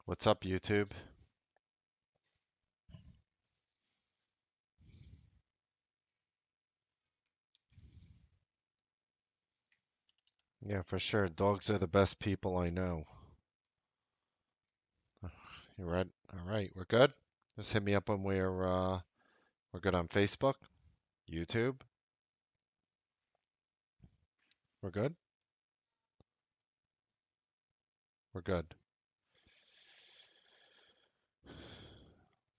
What's up, YouTube? Yeah, for sure. Dogs are the best people I know. You right? All right, we're good. Just hit me up when we're good on Facebook, YouTube. We're good. We're good.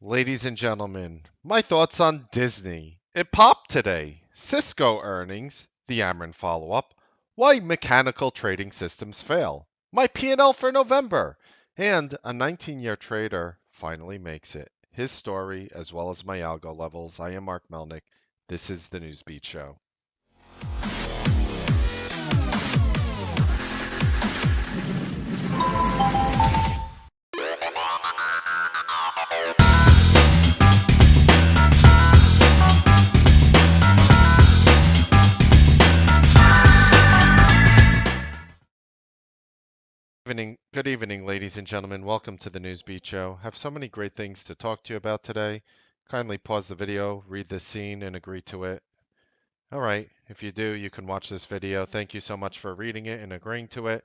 Ladies and gentlemen, my thoughts on Disney. It popped today. Cisco earnings, the Ameren follow-up, why mechanical trading systems fail, my P&L for November, and a 19-year trader finally makes it. His story, as well as my algo levels. I am Mark Melnick. This is the Newsbeat Show. Good evening, ladies and gentlemen. Welcome to the Newsbeat Show. Have so many great things to talk to you about today. Kindly pause the video, read this scene, and agree to it. All right. If you do, you can watch this video. Thank you so much for reading it and agreeing to it.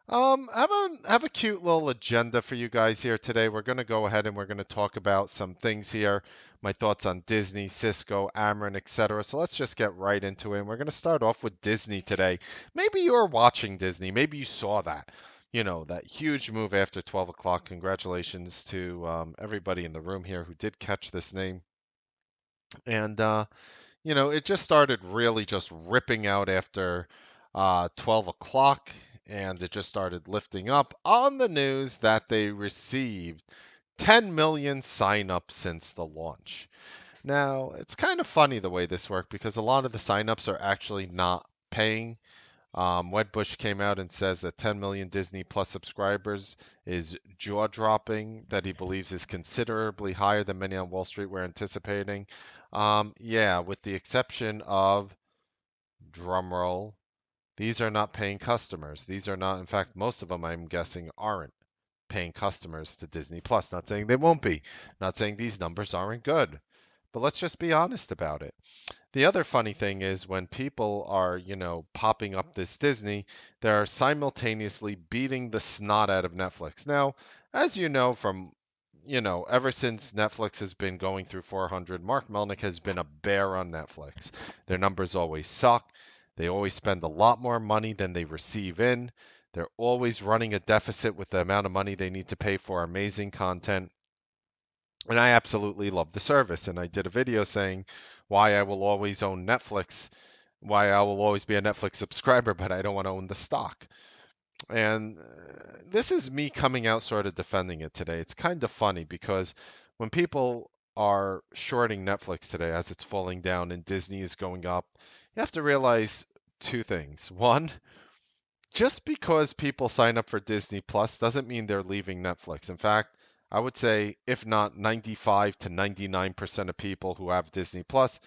Have a cute little agenda for you guys here today. We're going to go ahead and we're going to talk about some things here. My thoughts on Disney, Cisco, Ameren, etc. So let's just get right into it. And we're going to start off with Disney today. Maybe you're watching Disney. Maybe you saw that. You know, that huge move after 12 o'clock. Congratulations to everybody in the room here who did catch this name. And it just started really just ripping out after 12 o'clock, and it just started lifting up on the news that they received 10 million signups since the launch. Now, it's kind of funny the way this worked because a lot of the signups are actually not paying. Wedbush came out and says that 10 million Disney Plus subscribers is jaw-dropping, that he believes is considerably higher than many on Wall Street were anticipating. Yeah, with the exception of, drumroll, these are not paying customers. These are not, in fact, most of them, I'm guessing, aren't paying customers to Disney Plus. Not saying they won't be, not saying these numbers aren't good, but let's just be honest about it. The other funny thing is when people are, popping up this Disney, they're simultaneously beating the snot out of Netflix. Now, as you know from, ever since Netflix has been going through 400, Mark Melnick has been a bear on Netflix. Their numbers always suck. They always spend a lot more money than they receive in. They're always running a deficit with the amount of money they need to pay for amazing content. And I absolutely love the service. And I did a video saying why I will always own Netflix, why I will always be a Netflix subscriber, but I don't want to own the stock. And this is me coming out sort of defending it today. It's kind of funny because when people are shorting Netflix today as it's falling down and Disney is going up, you have to realize two things. One, just because people sign up for Disney Plus doesn't mean they're leaving Netflix. In fact, I would say if not 95 to 99% of people who have Disney Plus,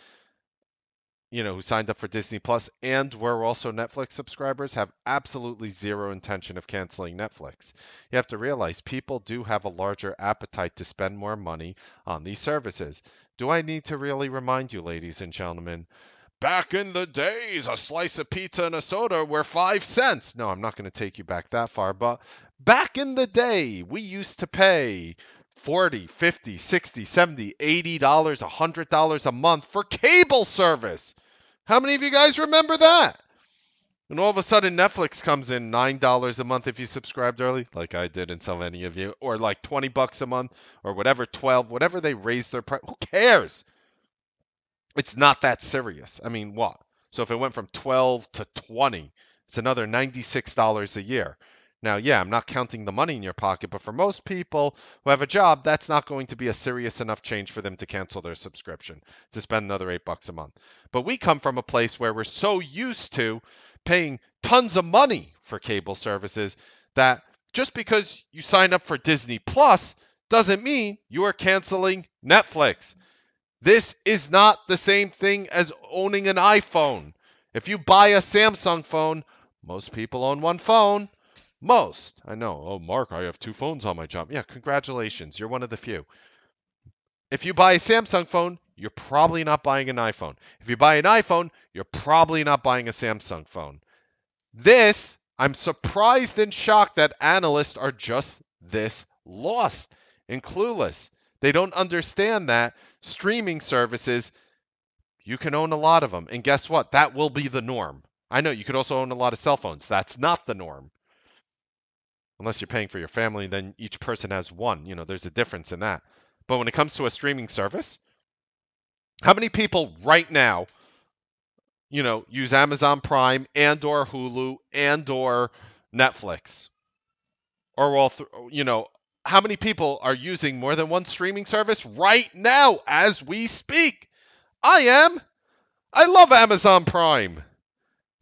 who signed up for Disney Plus and were also Netflix subscribers have absolutely zero intention of canceling Netflix. You have to realize people do have a larger appetite to spend more money on these services. Do I need to really remind you, ladies and gentlemen, back in the days, a slice of pizza and a soda were 5 cents. No, I'm not going to take you back that far, but back in the day, we used to pay 40, 50, 60, 70, $80, $100 a month for cable service. How many of you guys remember that? And all of a sudden, Netflix comes in $9 a month if you subscribed early, like I did, and so many of you, or like $20 a month, or whatever, 12, whatever they raise their price. Who cares? It's not that serious. I mean, what? So if it went from 12 to 20, it's another $96 a year. Now, yeah, I'm not counting the money in your pocket, but for most people who have a job, that's not going to be a serious enough change for them to cancel their subscription, to spend another $8 a month. But we come from a place where we're so used to paying tons of money for cable services that just because you sign up for Disney Plus doesn't mean you are canceling Netflix. This is not the same thing as owning an iPhone. If you buy a Samsung phone, most people own one phone. Most. I know. Oh, Mark, I have two phones on my job. Yeah, congratulations. You're one of the few. If you buy a Samsung phone, you're probably not buying an iPhone. If you buy an iPhone, you're probably not buying a Samsung phone. This, I'm surprised and shocked that analysts are just this lost and clueless. They don't understand that streaming services, you can own a lot of them. And guess what? That will be the norm. I know you could also own a lot of cell phones. That's not the norm. Unless you're paying for your family, then each person has one. There's a difference in that. But when it comes to a streaming service, how many people right now, use Amazon Prime and or Hulu and or Netflix? Or how many people are using more than one streaming service right now as we speak? I am. I love Amazon Prime.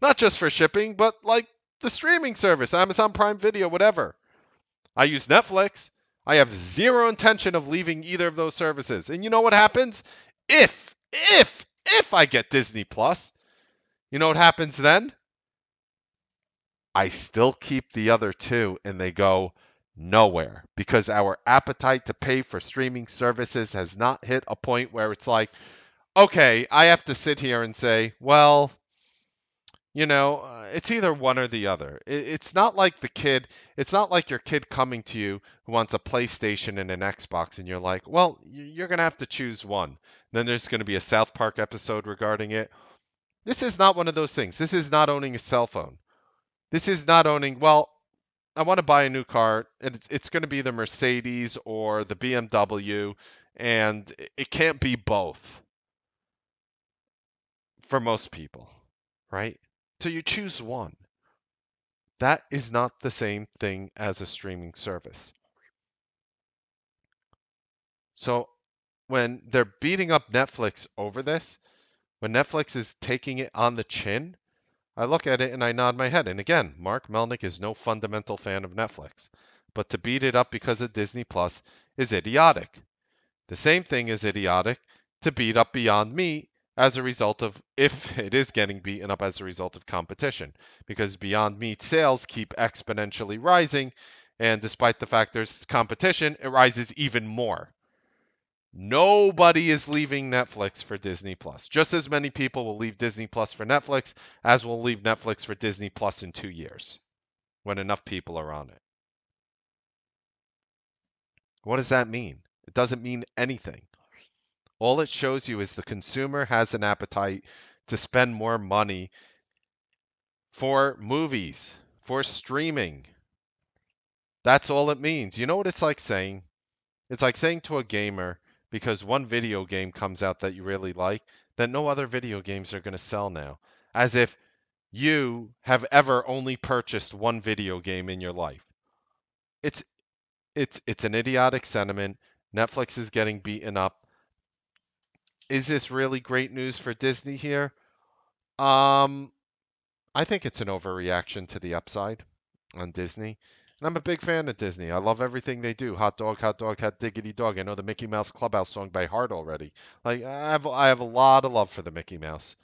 Not just for shipping, but like the streaming service, Amazon Prime Video, whatever. I use Netflix. I have zero intention of leaving either of those services. And you know what happens? If I get Disney Plus, you know what happens then? I still keep the other two and they go nowhere because our appetite to pay for streaming services has not hit a point where it's like, okay, I have to sit here and say, well, it's either one or the other. It's not like it's not like your kid coming to you who wants a PlayStation and an Xbox, and you're like, well, you're going to have to choose one. Then there's going to be a South Park episode regarding it. This is not one of those things. This is not owning a cell phone. This is not owning, well, I want to buy a new car, and it's going to be the Mercedes or the BMW, and it can't be both for most people, right? So you choose one. That is not the same thing as a streaming service. So when they're beating up Netflix over this, when Netflix is taking it on the chin, I look at it and I nod my head. And again, Mark Melnick is no fundamental fan of Netflix. But to beat it up because of Disney Plus is idiotic. The same thing is idiotic to beat up Beyond Meat as a result of, if it is getting beaten up as a result of competition, because Beyond Meat sales keep exponentially rising, and despite the fact there's competition, it rises even more. Nobody is leaving Netflix for Disney Plus. Just as many people will leave Disney Plus for Netflix as will leave Netflix for Disney Plus in 2 years when enough people are on it. What does that mean? It doesn't mean anything. All it shows you is the consumer has an appetite to spend more money for movies, for streaming. That's all it means. You know what it's like saying? It's like saying to a gamer, because one video game comes out that you really like, that no other video games are going to sell now. As if you have ever only purchased one video game in your life. It's it's an idiotic sentiment. Netflix is getting beaten up. Is this really great news for Disney here? Um, I think it's an overreaction to the upside on Disney. And I'm a big fan of Disney. I love everything they do. Hot dog, hot diggity dog. I know the Mickey Mouse Clubhouse song by heart already. Like I have a lot of love for the Mickey Mouse.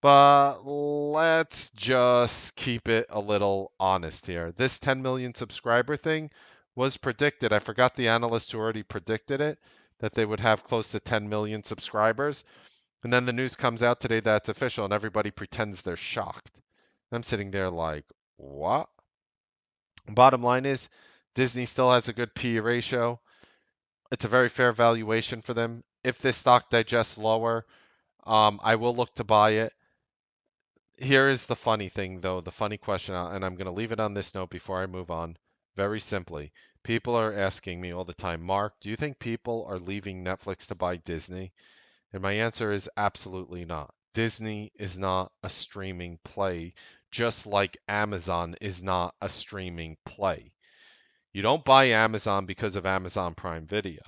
But let's just keep it a little honest here. This 10 million subscriber thing was predicted. I forgot the analyst who already predicted it, that they would have close to 10 million subscribers. And then the news comes out today that it's official and everybody pretends they're shocked. I'm sitting there like, what? Bottom line is, Disney still has a good PE ratio. It's a very fair valuation for them. If this stock digests lower, I will look to buy it. Here is the funny thing, though, the funny question, and I'm going to leave it on this note before I move on. Very simply, people are asking me all the time, Mark, do you think people are leaving Netflix to buy Disney? And my answer is absolutely not. Disney is not a streaming play, just like Amazon is not a streaming play. You don't buy Amazon because of Amazon Prime Video.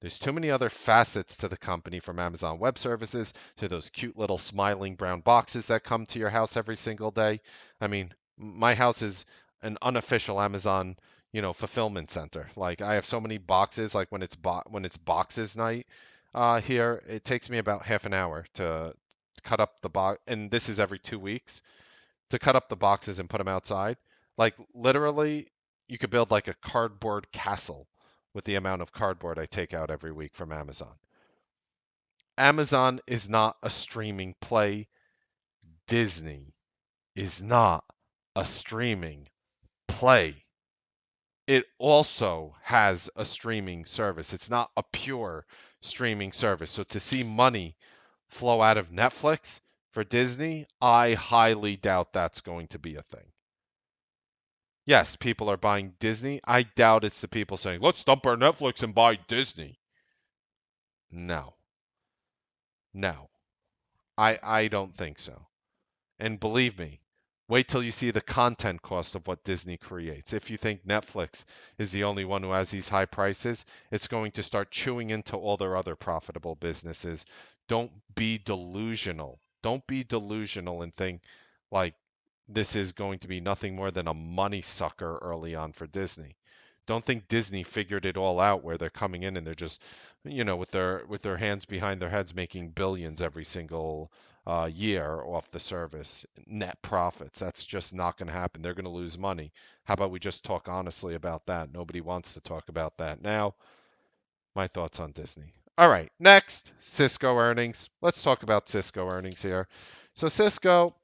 There's too many other facets to the company, from Amazon Web Services to those cute little smiling brown boxes that come to your house every single day. I mean, my house is an unofficial Amazon, fulfillment center. Like I have so many boxes. Like when it's boxes night here, it takes me about half an hour to cut up the box, and this is every 2 weeks, to cut up the boxes and put them outside. Like literally, you could build like a cardboard castle with the amount of cardboard I take out every week from Amazon. Amazon is not a streaming play. Disney is not a streaming play. It also has a streaming service. It's not a pure streaming service. So to see money flow out of Netflix for Disney, I highly doubt that's going to be a thing. Yes, people are buying Disney. I doubt it's the people saying, let's dump our Netflix and buy Disney. No, no, I don't think so. And believe me, wait till you see the content cost of what Disney creates. If you think Netflix is the only one who has these high prices, it's going to start chewing into all their other profitable businesses. Don't be delusional. Don't be delusional and think like this is going to be nothing more than a money sucker early on for Disney. Don't think Disney figured it all out where they're coming in and they're just, with their hands behind their heads making billions every single year off the service, net profits. That's just not going to happen. They're going to lose money. How about we just talk honestly about that? Nobody wants to talk about that now. My thoughts on Disney. All right, next, Cisco earnings. Let's talk about Cisco earnings here. So Cisco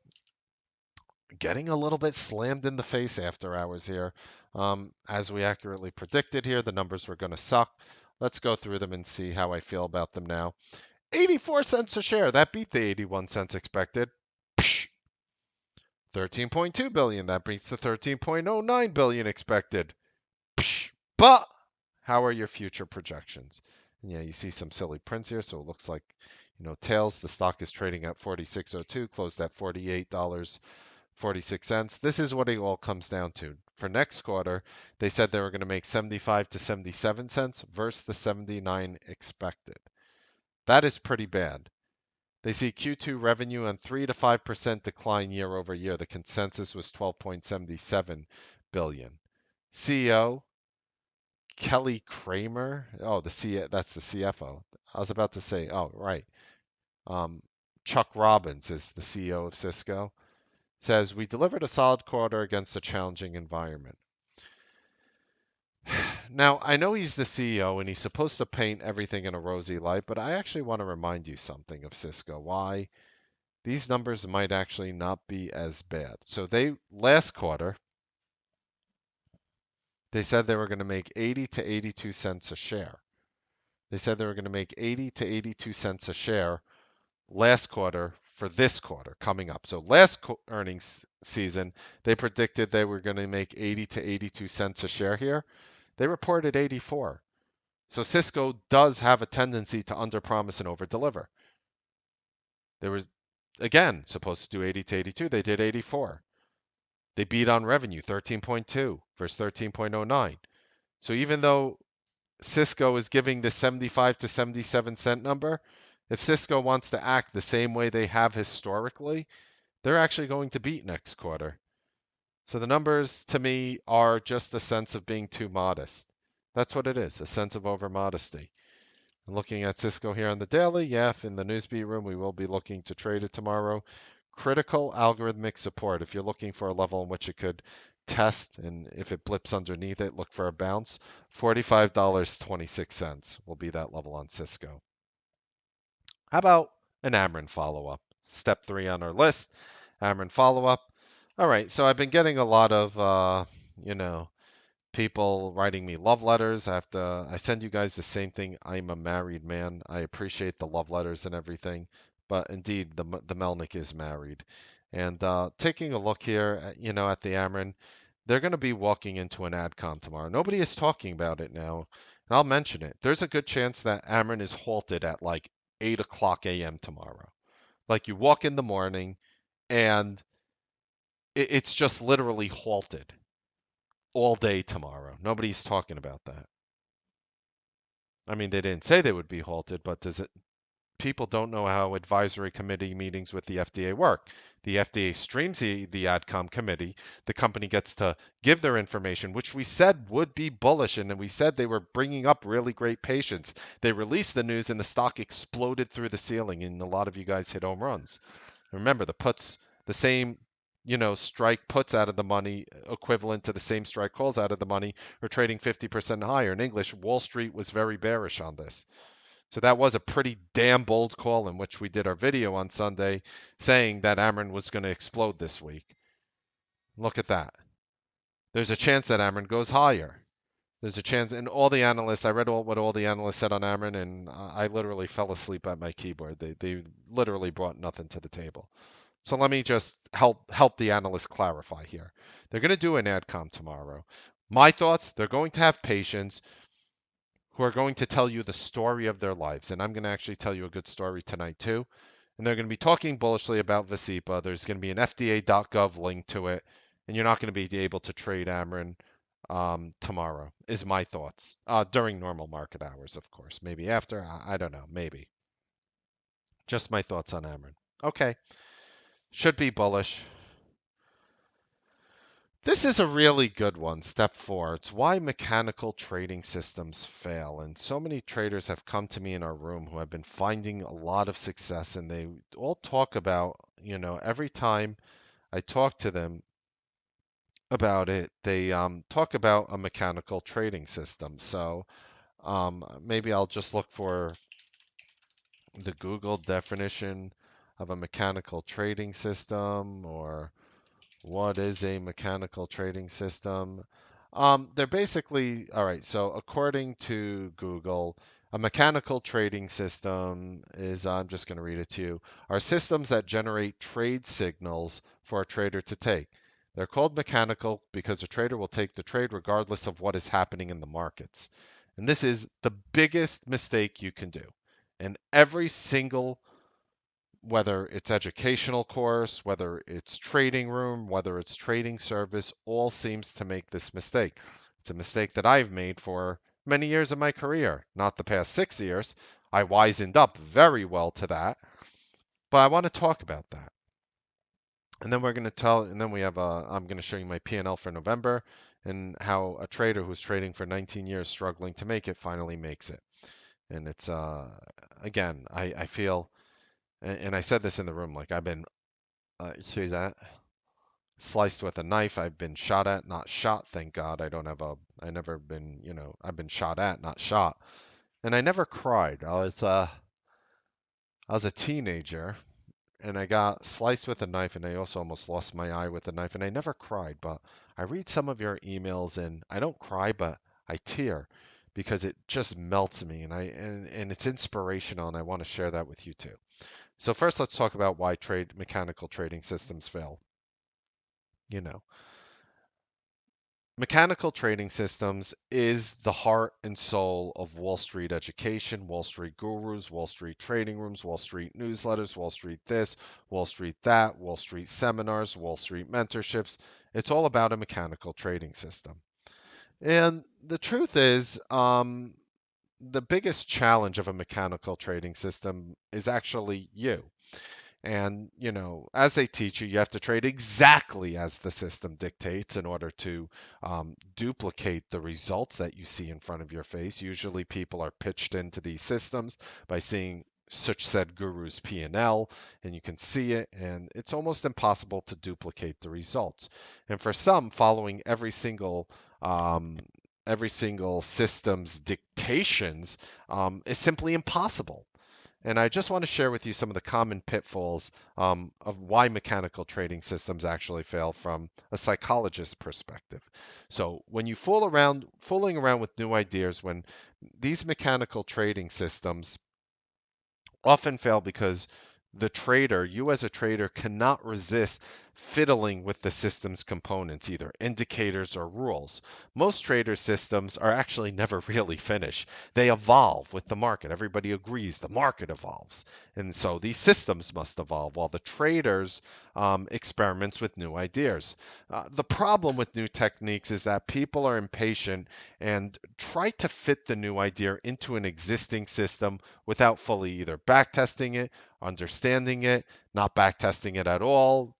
getting a little bit slammed in the face after hours here. As we accurately predicted here, the numbers were going to suck. Let's go through them and see how I feel about them now. 84 cents a share. That beat the 81 cents expected. Psh, 13.2 billion. That beats the 13.09 billion expected. Psh, but how are your future projections? And yeah, you see some silly prints here, so it looks like, tails. The stock is trading at 46.02, closed at $48.46. This is what it all comes down to. For next quarter, they said they were going to make 75 to 77 cents versus the 79 expected. That is pretty bad. They see Q2 revenue on 3 to 5% decline year over year. The consensus was 12.77 billion. CEO Kelly Kramer, that's the CFO. I was about to say, oh right. Um, Chuck Robbins is the CEO of Cisco. Says we delivered a solid quarter against a challenging environment. Now, I know he's the CEO and he's supposed to paint everything in a rosy light, but I actually want to remind you something of Cisco. Why these numbers might actually not be as bad. So last quarter, they said they were going to make 80 to 82 cents a share. They said they were going to make 80 to 82 cents a share last quarter for this quarter coming up. So last earnings season, they predicted they were going to make 80 to 82 cents a share here. They reported 84. So Cisco does have a tendency to underpromise and overdeliver. They were, again, supposed to do 80 to 82. They did 84. They beat on revenue, 13.2 versus 13.09. So even though Cisco is giving the 75 to 77 cent number, if Cisco wants to act the same way they have historically, they're actually going to beat next quarter. So the numbers to me are just a sense of being too modest. That's what it is, a sense of over modesty. Looking at Cisco here on the daily, yeah, in the Newsbeat room, we will be looking to trade it tomorrow. Critical algorithmic support. If you're looking for a level in which it could test, and if it blips underneath it, look for a bounce. $45.26 will be that level on Cisco. How about an Ameren follow-up? Step 3 on our list, Ameren follow-up. All right, so I've been getting a lot of, people writing me love letters. I send you guys the same thing. I'm a married man. I appreciate the love letters and everything, but indeed the Melnick is married. And taking a look here, at the Ameren, they're going to be walking into an AdCom tomorrow. Nobody is talking about it now, and I'll mention it. There's a good chance that Ameren is halted at like 8 o'clock a.m. tomorrow. Like you walk in the morning and it's just literally halted all day tomorrow. Nobody's talking about that. I mean, they didn't say they would be halted, but does it? People don't know how advisory committee meetings with the FDA work. The FDA streams the AdCom committee. The company gets to give their information, which we said would be bullish, and we said they were bringing up really great patients. They released the news, and the stock exploded through the ceiling, and a lot of you guys hit home runs. Remember, the puts, the same strike puts out of the money equivalent to the same strike calls out of the money or trading 50% higher. In English, Wall Street was very bearish on this. So that was a pretty damn bold call in which we did our video on Sunday saying that Ameren was going to explode this week. Look at that. There's a chance that Ameren goes higher. There's a chance, and all the analysts, I read what all the analysts said on Ameren, and I literally fell asleep at my keyboard. They literally brought nothing to the table. So let me just help the analysts clarify here. They're going to do an adcom tomorrow. My thoughts, they're going to have patients who are going to tell you the story of their lives. And I'm going to actually tell you a good story tonight, too. And they're going to be talking bullishly about Vasipa. There's going to be an FDA.gov link to it. And you're not going to be able to trade Ameren tomorrow, is my thoughts. During normal market hours, of course. Maybe after. I don't know. Maybe. Just my thoughts on Ameren. Okay. Should be bullish. This is a really good one, step 4. It's why mechanical trading systems fail. And so many traders have come to me in our room who have been finding a lot of success, and they all talk about, every time I talk to them about it, they talk about a mechanical trading system. So maybe I'll just look for the Google definition of a mechanical trading system, or what is a mechanical trading system? They're basically, all right, so according to Google, a mechanical trading system is, I'm just going to read it to you, are systems that generate trade signals for a trader to take. They're called mechanical because a trader will take the trade regardless of what is happening in the markets. And this is the biggest mistake you can do. And every single, whether it's educational course, whether it's trading room, whether it's trading service, all seems to make this mistake. It's a mistake that I've made for many years of my career, not the past 6 years. I wisened up very well to that, but I want to talk about that. And then we're going to and then I'm going to show you my P&L for November and how a trader who's trading for 19 years struggling to make it finally makes it. And it's, again, I feel, and I said this in the room, like I've been, see that? Sliced with a knife. I've been shot at, not shot. Thank God. I never been, I've been shot at, not shot. And I never cried. I was a teenager and I got sliced with a knife and I also almost lost my eye with a knife and I never cried. But I read some of your emails and I don't cry, but I tear because it just melts me and it's inspirational and I want to share that with you too. So first let's talk about why mechanical trading systems fail. You know, Mechanical trading systems is the heart and soul of Wall Street education, Wall Street gurus, Wall Street trading rooms, Wall Street newsletters, Wall Street this, Wall Street that, Wall Street seminars, Wall Street mentorships. It's all about a mechanical trading system. And the truth is, the biggest challenge of a mechanical trading system is actually you. And, as a teacher, you have to trade exactly as the system dictates in order to duplicate the results that you see in front of your face. Usually, people are pitched into these systems by seeing such said guru's P&L, and you can see it, and it's almost impossible to duplicate the results. And for some, following every single system's dictations is simply impossible. And I just want to share with you some of the common pitfalls of why mechanical trading systems actually fail from a psychologist's perspective. So when you fooling around with new ideas, when these mechanical trading systems often fail because you as a trader, cannot resist fiddling with the system's components, either indicators or rules. Most trader systems are actually never really finished. They evolve with the market. Everybody agrees the market evolves. And so these systems must evolve while the traders experiments with new ideas. The problem with new techniques is that people are impatient and try to fit the new idea into an existing system without fully either backtesting it, understanding it, not backtesting it at all,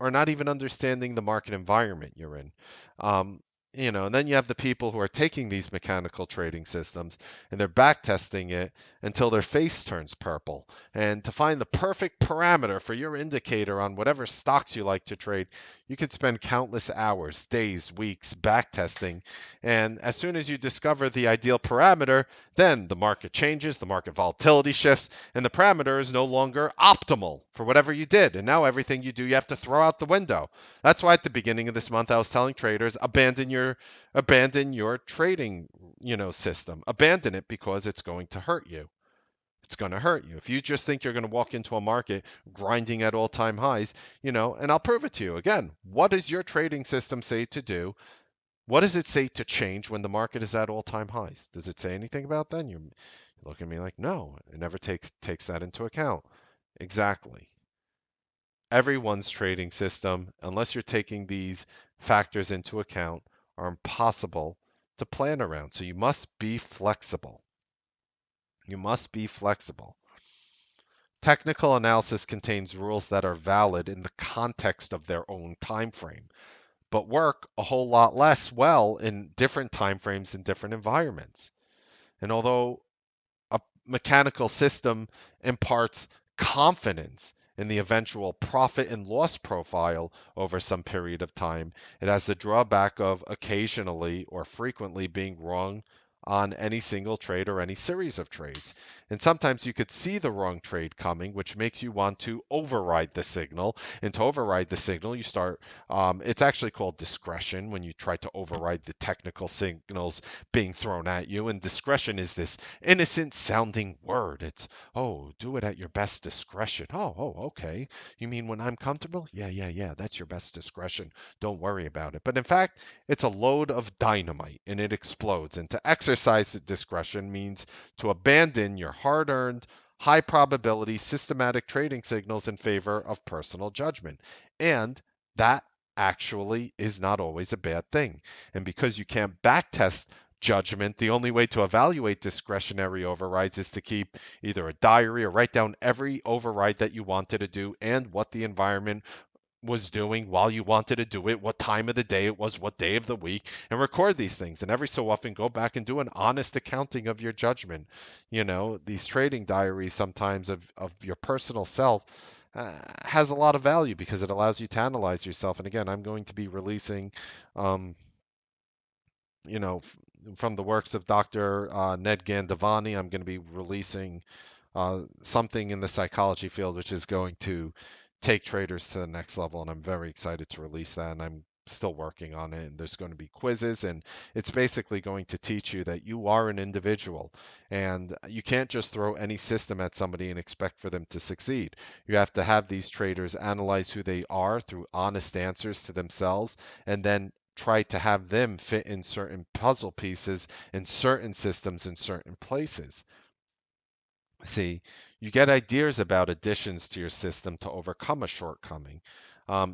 or not even understanding the market environment you're in. Um, And then you have the people who are taking these mechanical trading systems and they're back testing it until their face turns purple. And to find the perfect parameter for your indicator on whatever stocks you like to trade, you could spend countless hours, days, weeks back testing. And as soon as you discover the ideal parameter, then the market changes, the market volatility shifts, and the parameter is no longer optimal for whatever you did. And now everything you do, you have to throw out the window. That's why at the beginning of this month I was telling traders abandon your trading, system. Abandon it because it's going to hurt you. It's going to hurt you. If you just think you're going to walk into a market grinding at all-time highs, and I'll prove it to you. Again, what does your trading system say to do? What does it say to change when the market is at all-time highs? Does it say anything about that? You look at me like, no, it never takes that into account. Exactly. Everyone's trading system, unless you're taking these factors into account, are impossible to plan around. So you must be flexible. You must be flexible. Technical analysis contains rules that are valid in the context of their own time frame, but work a whole lot less well in different time frames and different environments. And although a mechanical system imparts confidence in the eventual profit and loss profile over some period of time, it has the drawback of occasionally or frequently being wrong on any single trade or any series of trades. And sometimes you could see the wrong trade coming, which makes you want to override the signal. And to override the signal, you start, it's actually called discretion when you try to override the technical signals being thrown at you. And discretion is this innocent sounding word. It's, oh, do it at your best discretion. Oh, okay. You mean when I'm comfortable? Yeah. That's your best discretion. Don't worry about it. But in fact, it's a load of dynamite and it explodes. And to exercise discretion means to abandon your hard earned, high probability systematic trading signals in favor of personal judgment. And that actually is not always a bad thing. And because you can't backtest judgment, the only way to evaluate discretionary overrides is to keep either a diary or write down every override that you wanted to do and what the environment was doing while you wanted to do it, what time of the day it was, what day of the week, and record these things. And every so often go back and do an honest accounting of your judgment. These trading diaries sometimes of your personal self has a lot of value because it allows you to analyze yourself. And again, I'm going to be releasing um, you know, from the works of Dr. Ned Gandavani. I'm going to be releasing something in the psychology field, which is going to take traders to the next level. And I'm very excited to release that. And I'm still working on it. And there's going to be quizzes. And it's basically going to teach you that you are an individual. And you can't just throw any system at somebody and expect for them to succeed. You have to have these traders analyze who they are through honest answers to themselves and then try to have them fit in certain puzzle pieces in certain systems in certain places. See, you get ideas about additions to your system to overcome a shortcoming.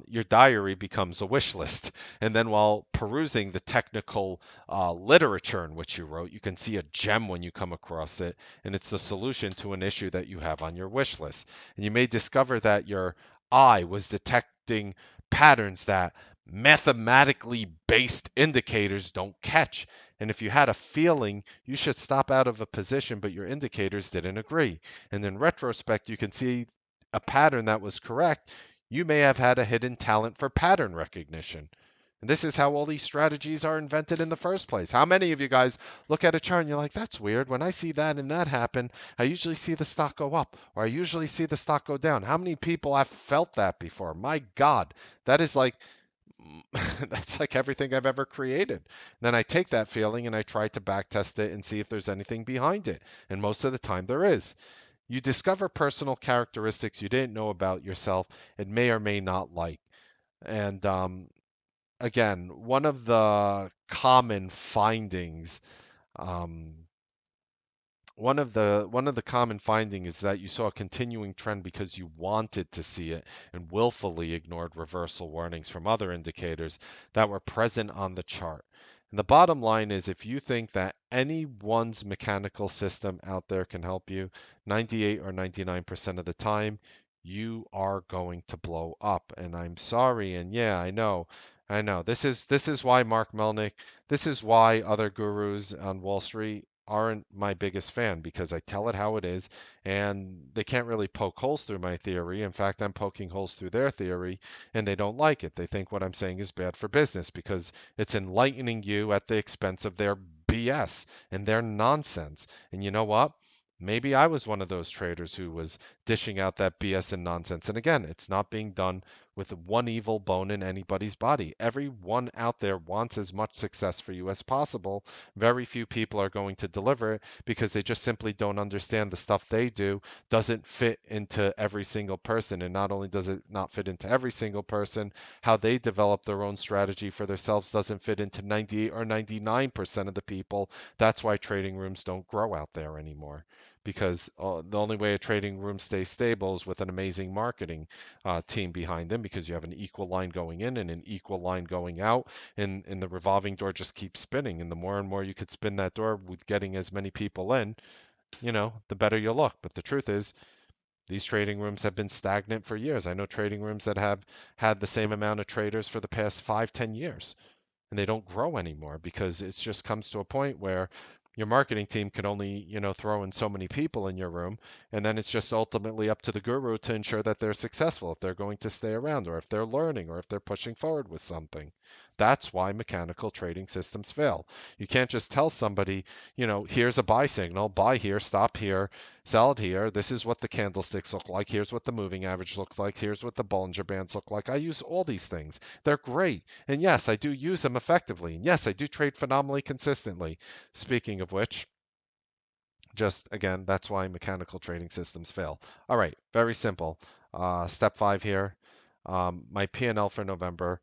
Your diary becomes a wish list. And then while perusing the technical literature in which you wrote, you can see a gem when you come across it. And it's the solution to an issue that you have on your wish list. And you may discover that your eye was detecting patterns that mathematically based indicators don't catch. And if you had a feeling you should stop out of a position, but your indicators didn't agree. And in retrospect, you can see a pattern that was correct. You may have had a hidden talent for pattern recognition. And this is how all these strategies are invented in the first place. How many of you guys look at a chart and you're like, that's weird. When I see that and that happen, I usually see the stock go up or I usually see the stock go down. How many people have felt that before? My God, that is like that's like everything I've ever created. Then I take that feeling and I try to backtest it and see if there's anything behind it. And most of the time there is. You discover personal characteristics you didn't know about yourself and may or may not like. And again, one of the common findings um, one of the common findings is that you saw a continuing trend because you wanted to see it and willfully ignored reversal warnings from other indicators that were present on the chart. And the bottom line is if you think that anyone's mechanical system out there can help you, 98 or 99% of the time, you are going to blow up. And I'm sorry, and yeah, I know I know. This is why Mark Melnick, this is why other gurus on Wall Street aren't my biggest fan because I tell it how it is and they can't really poke holes through my theory. In fact, I'm poking holes through their theory and they don't like it. They think what I'm saying is bad for business because it's enlightening you at the expense of their BS and their nonsense. And you know what? Maybe I was one of those traders who was dishing out that BS and nonsense. And again, it's not being done with one evil bone in anybody's body. Everyone out there wants as much success for you as possible. Very few people are going to deliver it because they just simply don't understand the stuff they do doesn't fit into every single person. And not only does it not fit into every single person, how they develop their own strategy for themselves doesn't fit into 98 or 99% of the people. That's why trading rooms don't grow out there anymore. Because the only way a trading room stays stable is with an amazing marketing team behind them because you have an equal line going in and an equal line going out, and the revolving door just keeps spinning. And the more and more you could spin that door with getting as many people in, the better you look. But the truth is, these trading rooms have been stagnant for years. I know trading rooms that have had the same amount of traders for the past 5, 10 years and they don't grow anymore because it just comes to a point where your marketing team can only, throw in so many people in your room, and then it's just ultimately up to the guru to ensure that they're successful, if they're going to stay around, or if they're learning, or if they're pushing forward with something. That's why mechanical trading systems fail. You can't just tell somebody, here's a buy signal, buy here, stop here, sell it here. This is what the candlesticks look like. Here's what the moving average looks like. Here's what the Bollinger Bands look like. I use all these things. They're great. And yes, I do use them effectively. And yes, I do trade phenomenally consistently. Speaking of which, just again, that's why mechanical trading systems fail. All right, very simple. Step 5 here. My P&L for November,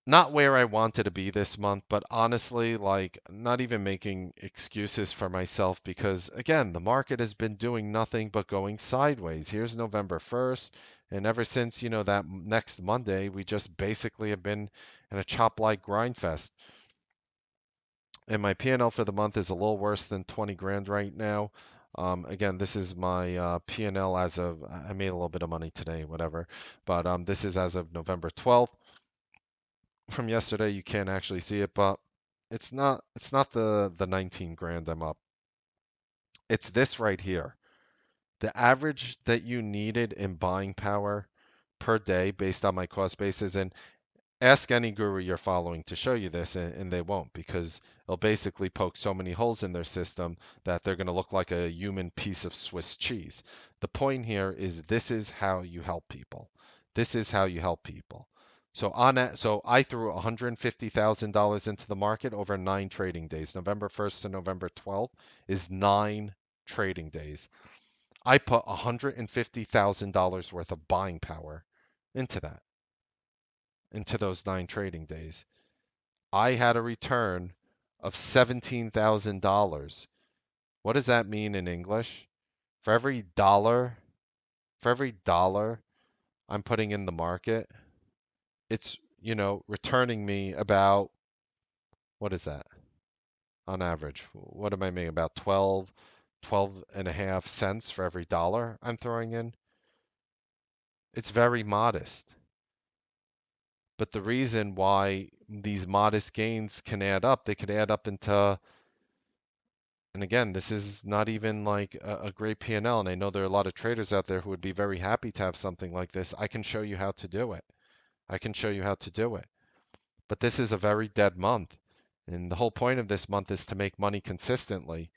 not where I wanted to be this month, but honestly, like not even making excuses for myself because again, the market has been doing nothing but going sideways. Here's November 1st, and ever since, that next Monday, we just basically have been in a chop like grind fest. And my P&L for the month is a little worse than 20 grand right now. Again, this is my P&L as of, I made a little bit of money today, whatever, but this is as of November 12th. From yesterday you can't actually see it, but it's not the 19 grand I'm up. It's this right here. The average that you needed in buying power per day based on my cost basis, and ask any guru you're following to show you this, and they won't because it'll basically poke so many holes in their system that they're going to look like a human piece of Swiss cheese. The point here is this is how you help people. This is how you help people. So on that, so I threw $150,000 into the market over 9 trading days. November 1st to November 12th is 9 trading days. I put $150,000 worth of buying power into that, into those 9 trading days. I had a return of $17,000. What does that mean in English? For every dollar, for every dollar I'm putting in the market, it's, returning me about, what is that on average? What am I making? About 12 and a half cents for every dollar I'm throwing in. It's very modest. But the reason why these modest gains can add up, they could add up into, and again, this is not even like a great P&L, and L, and I know there are a lot of traders out there who would be very happy to have something like this. I can show you how to do it. I can show you how to do it. But this is a very dead month. And the whole point of this month is to make money consistently.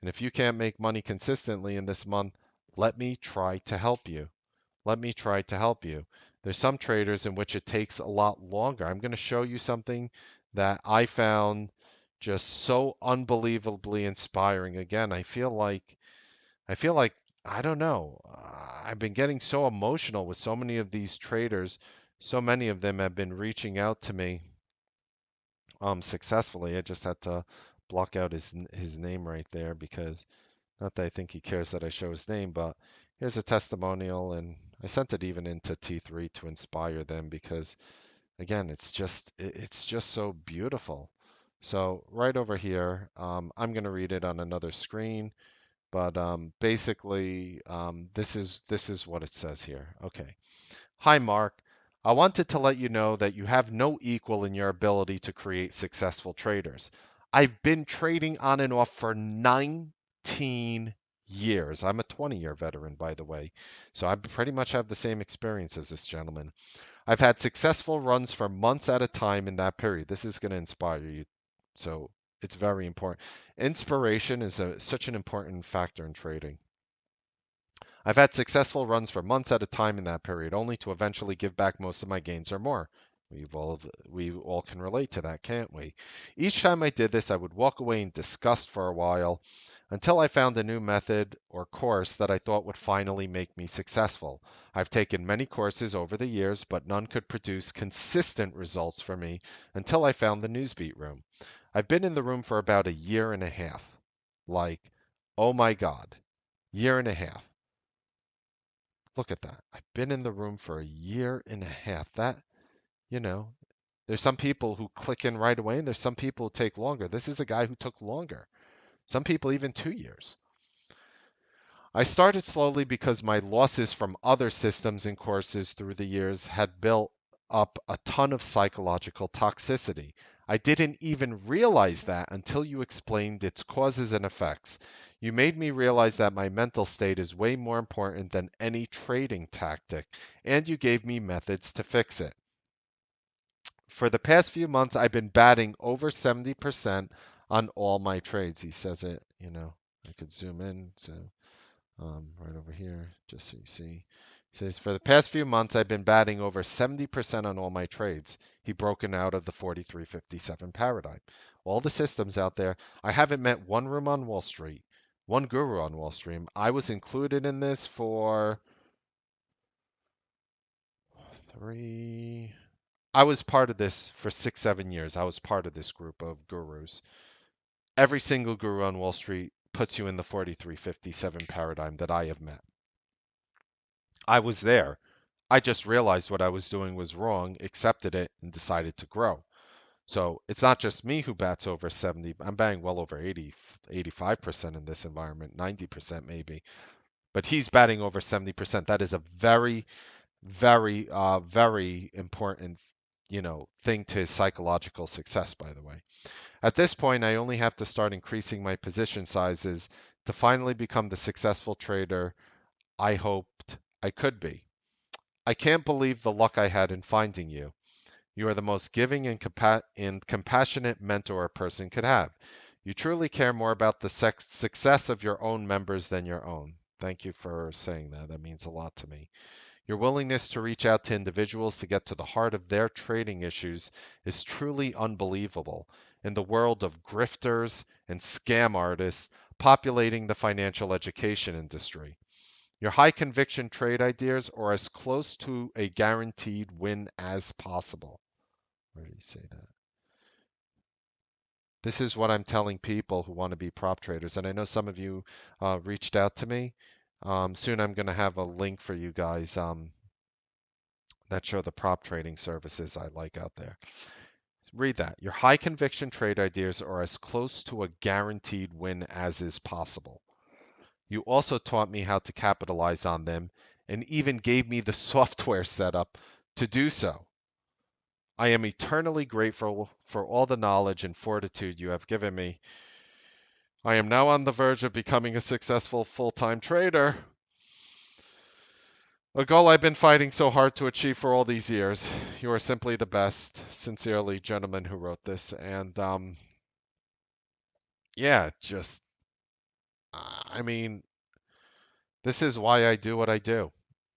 And if you can't make money consistently in this month, let me try to help you. Let me try to help you. There's some traders in which it takes a lot longer. I'm going to show you something that I found just so unbelievably inspiring. Again, I feel like I don't know. I've been getting so emotional with so many of these traders. So many of them have been reaching out to me successfully. I just had to block out his name right there because not that I think he cares that I show his name, but here's a testimonial, and I sent it even into T3 to inspire them because again, it's just so beautiful. So right over here, I'm going to read it on another screen, but basically, this is what it says here. Okay. Hi, Mark. I wanted to let you know that you have no equal in your ability to create successful traders. I've been trading on and off for 19 years. I'm a 20-year veteran, by the way, so I pretty much have the same experience as this gentleman. I've had successful runs for months at a time in that period. This is going to inspire you, so it's very important. Inspiration is such an important factor in trading. I've had successful runs for months at a time in that period, only to eventually give back most of my gains or more. We all can relate to that, can't we? Each time I did this, I would walk away in disgust for a while until I found a new method or course that I thought would finally make me successful. I've taken many courses over the years, but none could produce consistent results for me until I found the Newsbeat room. I've been in the room for about a year and a half. Like, oh my God, year and a half. Look at that. I've been in the room for a year and a half. That, you know, there's some people who click in right away, and there's some people who take longer. This is a guy who took longer. Some people even 2 years. I started slowly because my losses from other systems and courses through the years had built up a ton of psychological toxicity. I didn't even realize that until you explained its causes and effects. You made me realize that my mental state is way more important than any trading tactic, and you gave me methods to fix it. For the past few months, I've been batting over 70% on all my trades. He says it. I could zoom in. So right over here, just so you see. He says, for the past few months, I've been batting over 70% on all my trades. He broken out of the 4357 paradigm. All the systems out there, I haven't met one room on Wall Street, one guru on Wall Street. I was included in this for three. I was part of this for 6, 7 years. I was part of this group of gurus. Every single guru on Wall Street puts you in the 4357 paradigm that I have met. I was there. I just realized what I was doing was wrong, accepted it, and decided to grow. So it's not just me who bats over 70. I'm batting well over 80, 85% in this environment, 90% maybe. But he's batting over 70%. That is a very, very, very important, thing to his psychological success, by the way. At this point, I only have to start increasing my position sizes to finally become the successful trader I hoped I could be. I can't believe the luck I had in finding you. You are the most giving and compassionate mentor a person could have. You truly care more about the success of your own members than your own. Thank you for saying that. That means a lot to me. Your willingness to reach out to individuals to get to the heart of their trading issues is truly unbelievable in the world of grifters and scam artists populating the financial education industry. Your high conviction trade ideas are as close to a guaranteed win as possible. Where did he say that? This is what I'm telling people who want to be prop traders. And I know some of you reached out to me. Soon I'm going to have a link for you guys that show the prop trading services I like out there. Read that. Your high conviction trade ideas are as close to a guaranteed win as is possible. You also taught me how to capitalize on them and even gave me the software setup to do so. I am eternally grateful for all the knowledge and fortitude you have given me. I am now on the verge of becoming a successful full-time trader, a goal I've been fighting so hard to achieve for all these years. You are simply the best. Sincerely, gentleman who wrote this. And yeah, just, I mean, this is why I do what I do.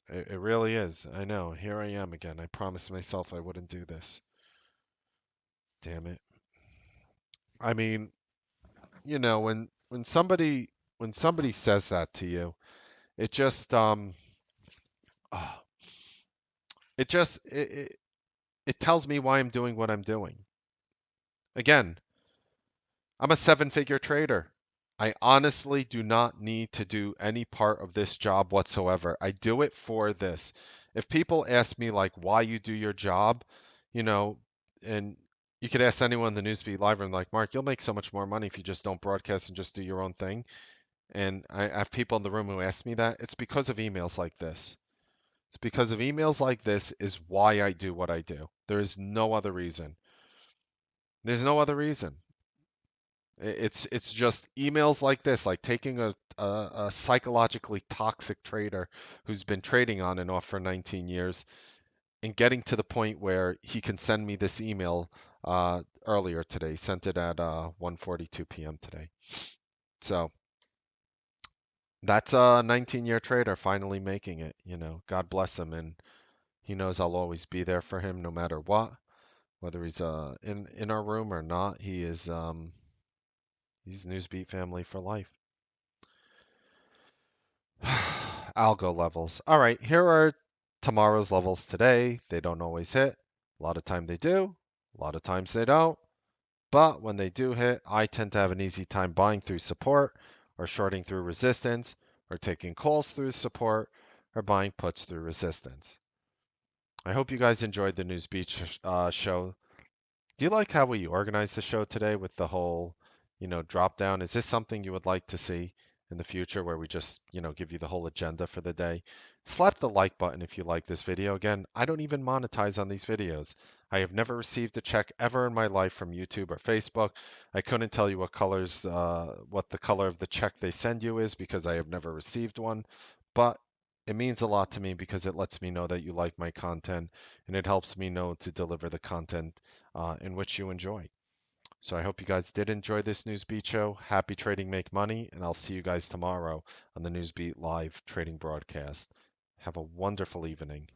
It really is. I know. Here I am again. I promised myself I wouldn't do this. Damn it. I mean, when somebody says that to you, it just ah, it tells me why I'm doing what I'm doing. Again, I'm a seven-figure trader. I honestly do not need to do any part of this job whatsoever. I do it for this. If people ask me like why you do your job, you know, and you could ask anyone in the Newsbeat live room like, Mark, you'll make so much more money if you just don't broadcast and just do your own thing. And I have people in the room who ask me that. It's because of emails like this. It's because of emails like this is why I do what I do. There is no other reason. There's no other reason. It's just emails like this, like taking a psychologically toxic trader who's been trading on and off for 19 years and getting to the point where he can send me this email earlier today. He sent it at 1:42 p.m. today. So that's a 19-year trader finally making it. God bless him, and he knows I'll always be there for him no matter what, whether he's in our room or not. He's Newsbeat family for life. Algo levels. All right, here are tomorrow's levels today. They don't always hit. A lot of time they do. A lot of times they don't. But when they do hit, I tend to have an easy time buying through support or shorting through resistance or taking calls through support or buying puts through resistance. I hope you guys enjoyed the News Beach show. Do you like how we organized the show today with the whole, drop down? Is this something you would like to see in the future where we just, give you the whole agenda for the day? Slap the like button if you like this video. Again, I don't even monetize on these videos. I have never received a check ever in my life from YouTube or Facebook. I couldn't tell you what the color of the check they send you is because I have never received one. But it means a lot to me because it lets me know that you like my content and it helps me know to deliver the content in which you enjoy. So I hope you guys did enjoy this Newsbeat show. Happy trading, make money, and I'll see you guys tomorrow on the Newsbeat live trading broadcast. Have a wonderful evening.